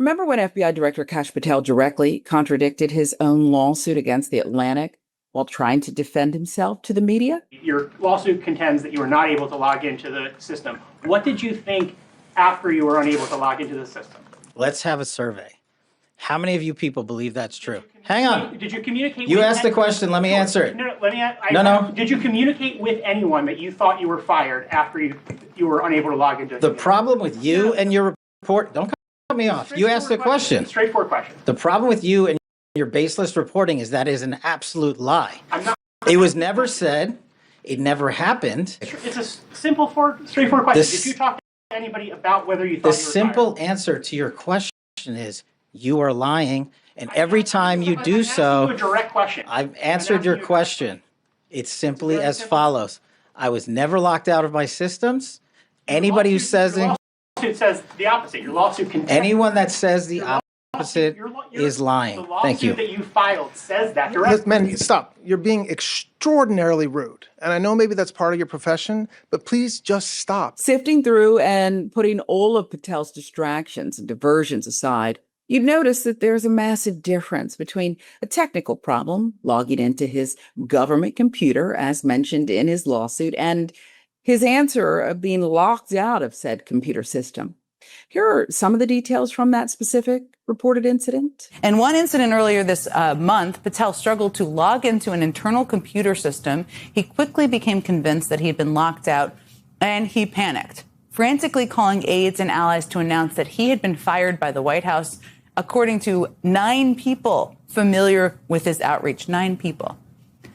remember when FBI Director Kash Patel directly contradicted his own lawsuit against the Atlantic while trying to defend himself to the media? Your lawsuit contends that you were not able to log into the system. What did you think after you were unable to log into the system? Let's have a survey. How many of you people believe that's true? Hang on. Did you communicate? You asked the question. Let me answer it. No, let me. No. Did you communicate with anyone that you thought you were fired after you were unable to log into the problem with you and your report? Don't cut me off. You asked the question. Straightforward question. The problem with you and your baseless reporting is that is an absolute lie. I'm not. It was never said. It never happened. It's a straightforward question. Did you talk to anybody about whether you thought you were fired? The simple answer to your question is you are lying, and every time you do so, a direct question. I've answered your question. It's simply as follows. I was never locked out of my systems. Anybody who says your lawsuit says the opposite. Your lawsuit contains anyone that says the opposite is lying. Thank you. The lawsuit that you filed says that directly. Man, stop. You're being extraordinarily rude. And I know maybe that's part of your profession, but please just stop. Sifting through and putting all of Patel's distractions and diversions aside, you'd notice that there's a massive difference between a technical problem, logging into his government computer, as mentioned in his lawsuit, and his answer of being locked out of said computer system. Here are some of the details from that specific reported incident. In one incident earlier this month, Patel struggled to log into an internal computer system. He quickly became convinced that he had been locked out, and he panicked, frantically calling aides and allies to announce that he had been fired by the White House, according to 9 people familiar with his outreach, 9 people.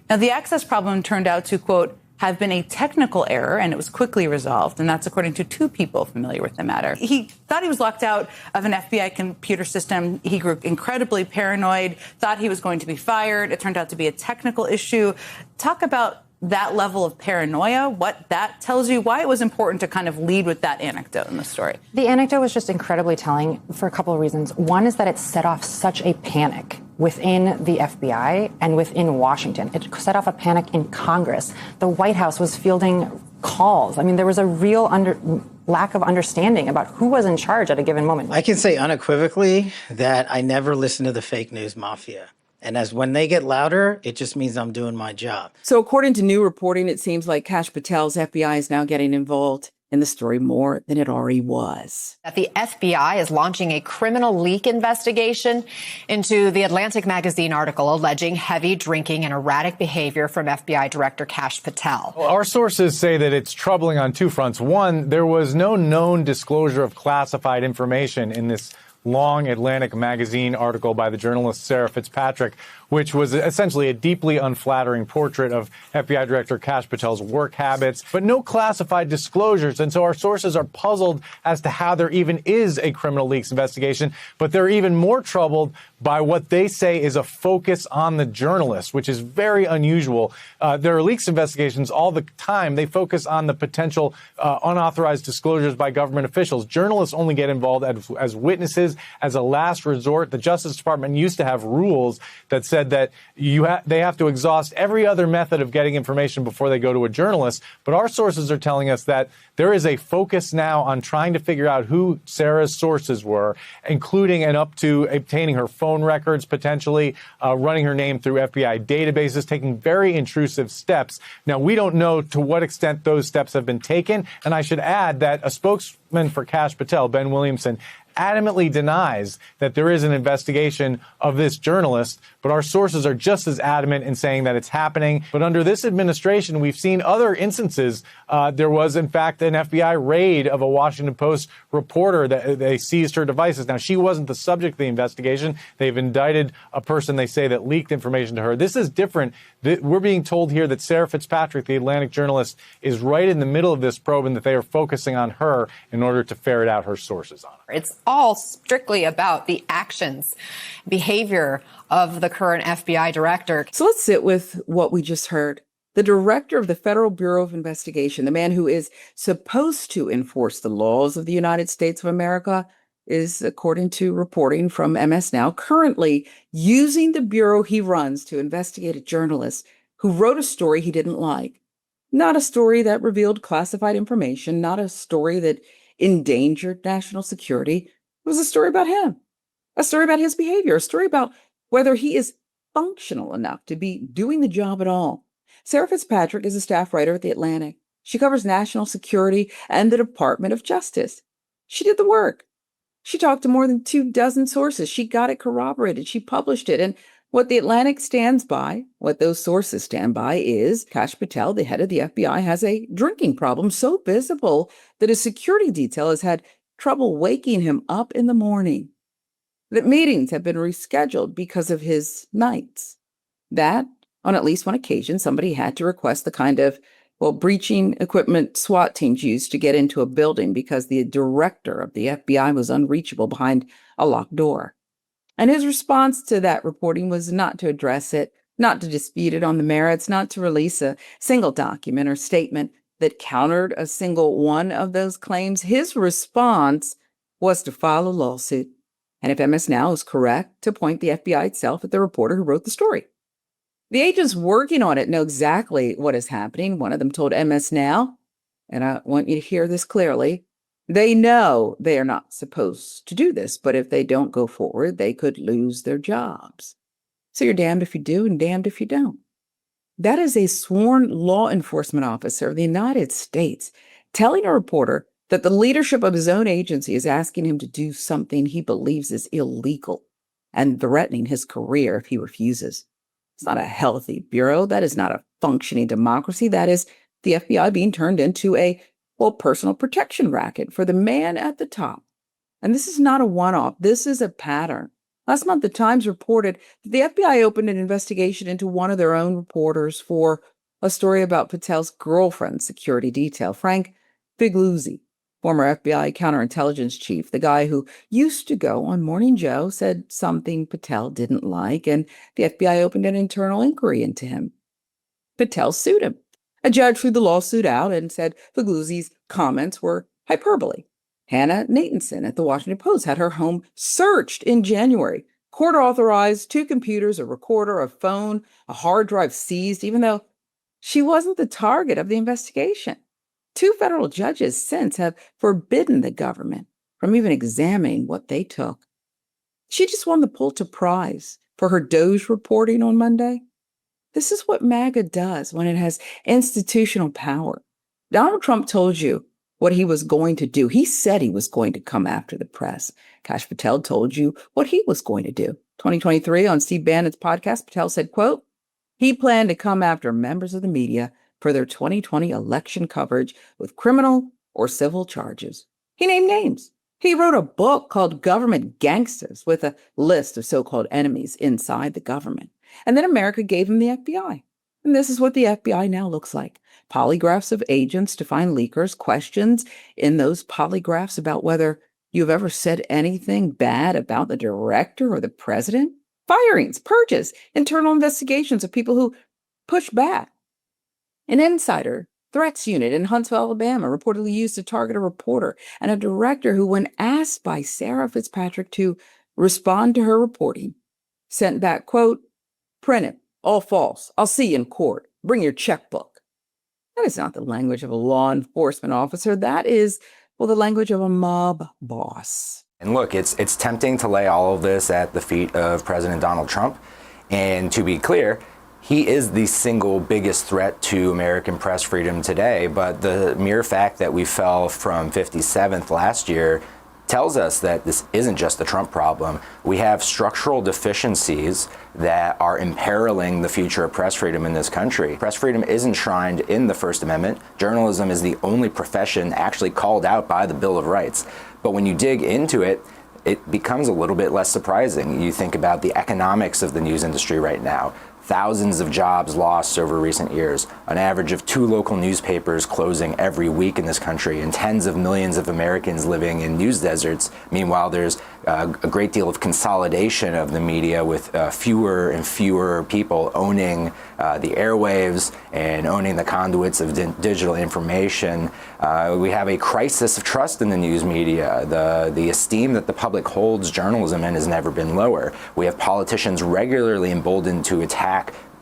Now, the access problem turned out to, quote, have been a technical error, and it was quickly resolved. And that's according to 2 people familiar with the matter. He thought he was locked out of an FBI computer system. He grew incredibly paranoid, thought he was going to be fired. It turned out to be a technical issue. Talk about that level of paranoia, what that tells you, why it was important to kind of lead with that anecdote in the story. The anecdote was just incredibly telling for a couple of reasons. One is that it set off such a panic within the FBI and within Washington. It set off a panic in Congress. The White House was fielding calls. I mean, there was a real lack of understanding about who was in charge at a given moment. I can say unequivocally that I never listened to the fake news mafia. And as when they get louder, it just means I'm doing my job. So according to new reporting, it seems like Kash Patel's FBI is now getting involved in the story more than it already was. That the FBI is launching a criminal leak investigation into the Atlantic magazine article alleging heavy drinking and erratic behavior from FBI Director Kash Patel. Well, our sources say that it's troubling on 2 fronts. One, there was no known disclosure of classified information in this long Atlantic magazine article by the journalist Sarah Fitzpatrick, which was essentially a deeply unflattering portrait of FBI Director Kash Patel's work habits, but no classified disclosures. And so our sources are puzzled as to how there even is a criminal leaks investigation, but they're even more troubled by what they say is a focus on the journalist, which is very unusual. There are leaks investigations all the time. They focus on the potential unauthorized disclosures by government officials. Journalists only get involved as witnesses, as a last resort. The Justice Department used to have rules that said that they have to exhaust every other method of getting information before they go to a journalist. But our sources are telling us that there is a focus now on trying to figure out who Sarah's sources were, including and up to obtaining her phone records, potentially running her name through FBI databases, taking very intrusive steps. Now, we don't know to what extent those steps have been taken. And I should add that a spokesman for Kash Patel, Ben Williamson, adamantly denies that there is an investigation of this journalist, but our sources are just as adamant in saying that it's happening. But under this administration, we've seen other instances. There was, in fact, an FBI raid of a Washington Post reporter that they seized her devices. Now, she wasn't the subject of the investigation. They've indicted a person they say that leaked information to her. This is different. We're being told here that Sarah Fitzpatrick, the Atlantic journalist, is right in the middle of this probe and that they are focusing on her in order to ferret out her sources on her. It's all strictly about the actions, behavior of the current FBI director. So let's sit with what we just heard. The director of the Federal Bureau of Investigation, the man who is supposed to enforce the laws of the United States of America, is, according to reporting from MS Now, currently using the bureau he runs to investigate a journalist who wrote a story he didn't like. Not a story that revealed classified information, not a story that endangered national security. It was a story about him. a story about his behavior, a story about whether he is functional enough to be doing the job at all. Sarah Fitzpatrick is a staff writer at The Atlantic. She covers national security and the Department of Justice. She did the work. She talked to more than 24 sources. She got it corroborated. She published it. And what The Atlantic stands by, what those sources stand by, is Kash Patel, the head of the FBI, has a drinking problem so visible that his security detail has had trouble waking him up in the morning. That meetings have been rescheduled because of his nights. That, on at least one occasion, somebody had to request the kind of, breaching equipment SWAT teams use to get into a building because the director of the FBI was unreachable behind a locked door. And his response to that reporting was not to address it, not to dispute it on the merits, not to release a single document or statement that countered a single one of those claims. His response was to file a lawsuit. And if MS Now is correct, to point the FBI itself at the reporter who wrote the story. The agents working on it know exactly what is happening. One of them told MS Now, and I want you to hear this clearly, they know they are not supposed to do this, but if they don't go forward, they could lose their jobs. So you're damned if you do and damned if you don't. That is a sworn law enforcement officer of the United States telling a reporter that the leadership of his own agency is asking him to do something he believes is illegal and threatening his career if he refuses. It's not a healthy bureau. That is not a functioning democracy. That is the FBI being turned into a, personal protection racket for the man at the top. And this is not a one-off. This is a pattern. Last month, the Times reported that the FBI opened an investigation into one of their own reporters for a story about Patel's girlfriend's security detail, Frank Figluzzi, former FBI counterintelligence chief, the guy who used to go on Morning Joe, said something Patel didn't like, and the FBI opened an internal inquiry into him. Patel sued him. A judge threw the lawsuit out and said Figluzzi's comments were hyperbole. Hannah Natanson at the Washington Post had her home searched in January. Court authorized 2 computers, a recorder, a phone, a hard drive seized, even though she wasn't the target of the investigation. 2 federal judges since have forbidden the government from even examining what they took. She just won the Pulitzer Prize for her Doge reporting on Monday. This is what MAGA does when it has institutional power. Donald Trump told you what he was going to do. He said he was going to come after the press. Kash Patel told you what he was going to do. 2023 on Steve Bannon's podcast, Patel said, quote, he planned to come after members of the media for their 2020 election coverage with criminal or civil charges. He named names. He wrote a book called Government Gangsters with a list of so-called enemies inside the government. And then America gave him the FBI. And this is what the FBI now looks like. Polygraphs of agents to find leakers, questions in those polygraphs about whether you've ever said anything bad about the director or the president, firings, purges, internal investigations of people who push back. An insider threats unit in Huntsville, Alabama, reportedly used to target a reporter, and a director who, when asked by Sarah Fitzpatrick to respond to her reporting, sent back, quote, print it, all false. I'll see you in court. Bring your checkbook. That is not the language of a law enforcement officer. That is, the language of a mob boss. And look, it's tempting to lay all of this at the feet of President Donald Trump. And to be clear, he is the single biggest threat to American press freedom today. But the mere fact that we fell from 57th last year tells us that this isn't just a Trump problem. We have structural deficiencies that are imperiling the future of press freedom in this country. Press freedom is enshrined in the First Amendment. Journalism is the only profession actually called out by the Bill of Rights. But when you dig into it, it becomes a little bit less surprising. You think about the economics of the news industry right now. Thousands of jobs lost over recent years, an average of 2 local newspapers closing every week in this country, and tens of millions of Americans living in news deserts. Meanwhile, there's a great deal of consolidation of the media with fewer and fewer people owning the airwaves and owning the conduits of digital information. We have a crisis of trust in the news media. The esteem that the public holds journalism in has never been lower. We have politicians regularly emboldened to attack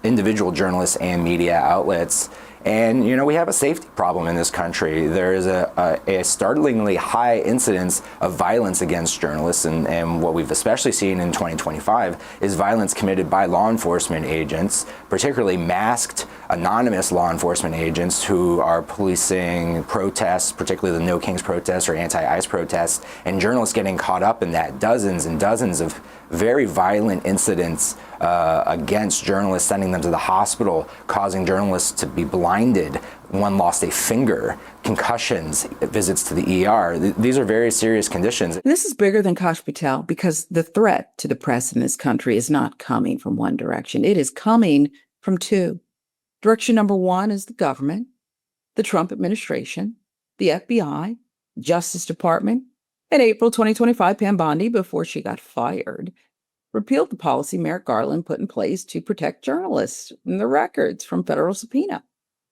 individual journalists and media outlets. And, we have a safety problem in this country. There is a startlingly high incidence of violence against journalists. And what we've especially seen in 2025 is violence committed by law enforcement agents, particularly masked, anonymous law enforcement agents who are policing protests, particularly the No Kings protests or anti-ICE protests, and journalists getting caught up in that. Dozens and dozens of very violent incidents against journalists, sending them to the hospital, causing journalists to be blinded. One lost a finger, concussions, visits to the ER. These are very serious conditions. And this is bigger than Kash Patel because the threat to the press in this country is not coming from one direction. It is coming from two. Direction number one is the government, the Trump administration, the FBI, Justice Department. In April 2025, Pam Bondi, before she got fired, repealed the policy Merrick Garland put in place to protect journalists and their records from federal subpoena.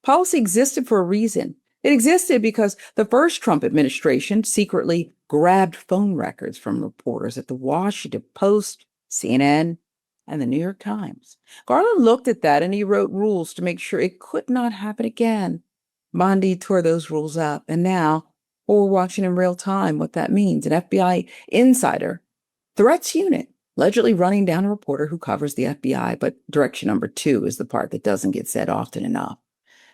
Policy existed for a reason. It existed because the first Trump administration secretly grabbed phone records from reporters at the Washington Post, CNN, and the New York Times. Garland looked at that and he wrote rules to make sure it could not happen again. Bondi tore those rules up, and now we're watching in real time what that means. An FBI insider threats unit allegedly running down a reporter who covers the FBI, but direction number two is the part that doesn't get said often enough.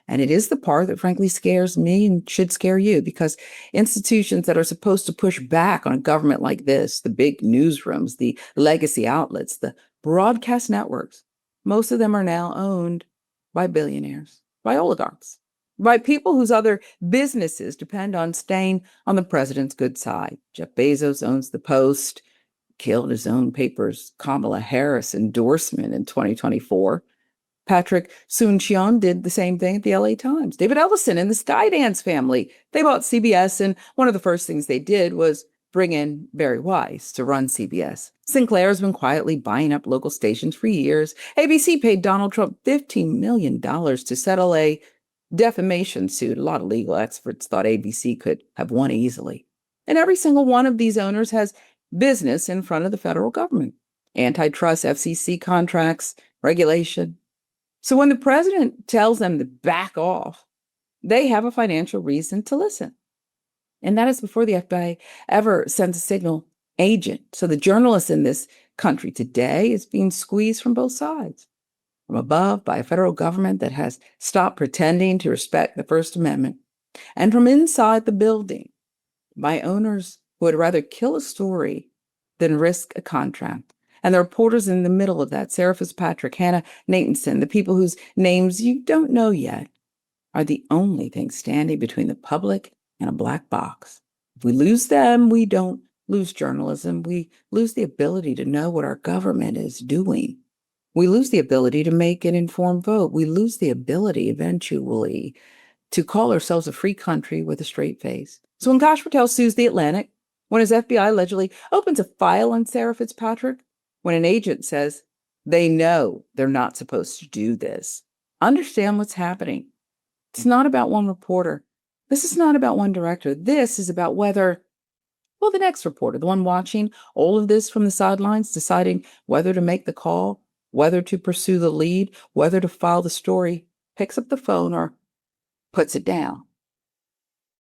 And it is the part that frankly scares me and should scare you, because institutions that are supposed to push back on a government like this, the big newsrooms, the legacy outlets, the broadcast networks, most of them are now owned by billionaires, by oligarchs, by people whose other businesses depend on staying on the president's good side. Jeff Bezos owns the Post, killed his own paper's Kamala Harris endorsement in 2024. Patrick Soon-Shion did the same thing at the LA Times. David Ellison and the Skydance family, they bought CBS, and one of the first things they did was bring in Barry Weiss to run CBS. Sinclair has been quietly buying up local stations for years. ABC paid Donald Trump $15 million to settle a defamation suit. A lot of legal experts thought ABC could have won easily. And every single one of these owners has business in front of the federal government. Antitrust, FCC contracts, regulation. So when the president tells them to back off, they have a financial reason to listen. And that is before the FBI ever sends a signal agent. So the journalist in this country today is being squeezed from both sides. From above by a federal government that has stopped pretending to respect the First Amendment, and from inside the building by owners who would rather kill a story than risk a contract. And the reporters in the middle of that, Sarah Fitzpatrick, Hannah Nathanson, the people whose names you don't know yet, are the only thing standing between the public and a black box. If we lose them, we don't lose journalism. We lose the ability to know what our government is doing. We lose the ability to make an informed vote. We lose the ability eventually to call ourselves a free country with a straight face. So when Kash Patel sues the Atlantic, when his FBI allegedly opens a file on Sarah Fitzpatrick, when an agent says they know they're not supposed to do this, understand what's happening. It's not about one reporter. This is not about one director. This is about whether, well, the next reporter, the one watching all of this from the sidelines, deciding whether to make the call, whether to pursue the lead, whether to file the story, picks up the phone or puts it down.